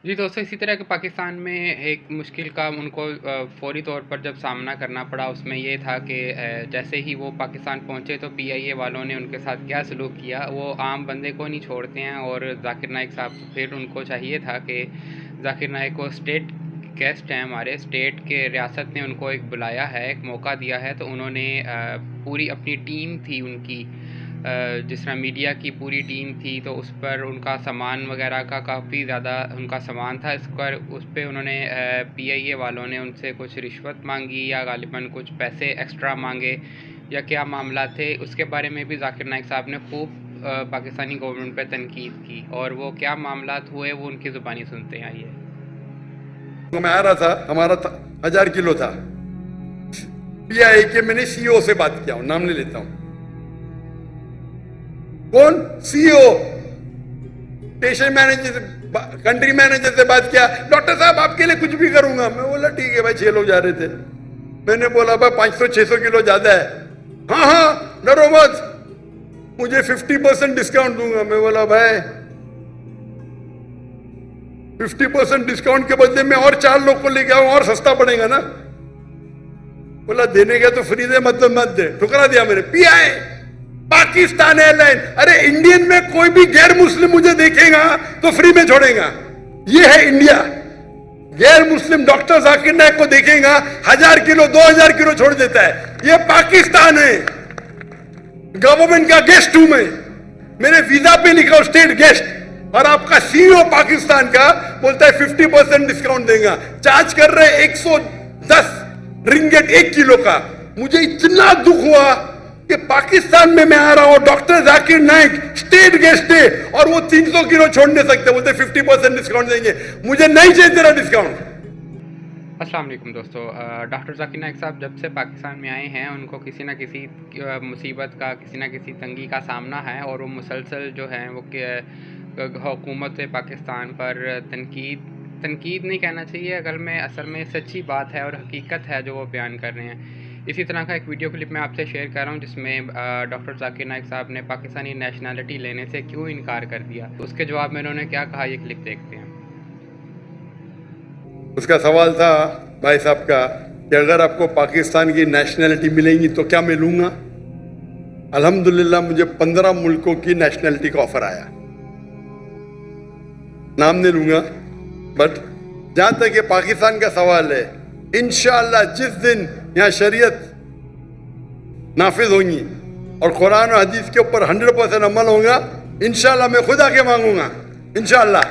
جی دوستوں، اسی طرح کہ پاکستان میں ایک مشکل کا ان کو فوری طور پر جب سامنا کرنا پڑا، اس میں یہ تھا کہ جیسے ہی وہ پاکستان پہنچے تو پی آئی اے والوں نے ان کے ساتھ کیا سلوک کیا. وہ عام بندے کو نہیں چھوڑتے ہیں، اور ذاکر نائک صاحب پھر ان کو چاہیے تھا کہ ذاکر نائک کو اسٹیٹ گیسٹ ہیں، ہمارے اسٹیٹ کے ریاست نے ان کو ایک بلایا ہے، ایک موقع دیا ہے، تو انہوں نے پوری اپنی ٹیم تھی ان کی، جس طرح میڈیا کی پوری ٹیم تھی، تو اس پر ان کا سامان وغیرہ کا کافی زیادہ ان کا سامان تھا. اس پہ انہوں نے پی آئی اے والوں نے ان سے کچھ رشوت مانگی یا غالباً کچھ پیسے ایکسٹرا مانگے یا کیا معاملات تھے. اس کے بارے میں بھی ذاکر نائک صاحب نے خوب پاکستانی گورنمنٹ پہ تنقید کی، اور وہ کیا معاملات ہوئے وہ ان کی زبانی سنتے ہیں. آئیے. میں آ رہا تھا، ہمارا 1000 کلو تھا. پی آئی اے کے میں نے سی او سے بات کیا ہوں، نام نہیں لیتا ہوں. کون؟ سی او، اسٹیشن مینیجر سے، کنٹری مینیجر سے بات کیا. ڈاکٹر صاحب آپ کے لیے کچھ بھی کروں گا. میں بولا ٹھیک ہے بھائی. 6 لوگ جا رہے تھے. میں نے بولا بھائی 500-600 کلو زیادہ ہے. ہاں ڈرو مت، مجھے 50% ڈسکاؤنٹ دوں گا. میں بولا بھائی 50% ڈسکاؤنٹ کے بدلے میں اور 4 لوگ کو لے کے آؤں اور سستا پڑے گا نا. بولا دینے گا تو فری دے، مطلب مت دے. ٹھکرا دیا میں نے. پی آئی پاکستان ایئر لائن. ارے انڈین میں کوئی بھی غیر مسلم مجھے دیکھے گا تو فری میں چھوڑے گا. یہ ہے انڈیا. غیر مسلم ڈاکٹر ذاکر نائک کو دیکھے گا 1000 کلو 2000 کلو چھوڑ دیتا ہے. یہ پاکستان ہے. گورنمنٹ کا گیسٹ ہوں میں. میرے ویزا پہ لکھا اسٹیٹ گیسٹ. اور آپ کا سی او پاکستان کا بولتا ہے 50% ڈسکاؤنٹ دیں گا. چارج کر رہے 110 رنگٹ 1 کلو کا. مجھے اتنا دکھ ہوا کہ پاکستان میں آ رہا ہوں، doctor Zakir Naik state guest ہے، اور وہ 300 کلو چھوڑ نہیں سکتے. بولتے 50% ڈسکاؤنٹ دیں گے. مجھے نہیں چاہیے تیرا ڈسکاؤنٹ. السلام علیکم دوستو. ڈاکٹر ذاکر نائک صاحب جب سے پاکستان میں آئے ہیں ان کو کسی نہ کسی مصیبت کا، کسی نہ کسی تنگی کا سامنا ہے، اور وہ مسلسل جو ہیں وہ حکومت پاکستان پر تنقید نہیں کہنا چاہیے، اصل میں سچی بات ہے اور حقیقت ہے جو وہ بیان کر رہے ہیں. اسی طرح کا ایک ویڈیو کلپ میں آپ سے شیئر کر رہا ہوں جس میں ڈاکٹر ذاکر نائک صاحب نے پاکستانی نیشنلٹی لینے سے کیوں انکار کر دیا. اس کے جواب میں انہوں نے کیا کہا، یہ کلپ دیکھتے ہیں. اس کا سوال تھا بھائی صاحب کا کہ اگر آپ کو پاکستان کی نیشنلٹی ملے گی تو کیا میں لوں گا. الحمدللہ مجھے 15 ملکوں کی نیشنلٹی کا آفر آیا. نام نہیں لوں گا، بٹ جہاں تک کہ پاکستان کا سوال ہے، انشاءاللہ جس دن یہاں شریعت نافذ ہوں گی اور قرآن و حدیث کے اوپر 100% عمل ہوگا، انشاءاللہ میں خدا کے مانگوں گا. انشاءاللہ.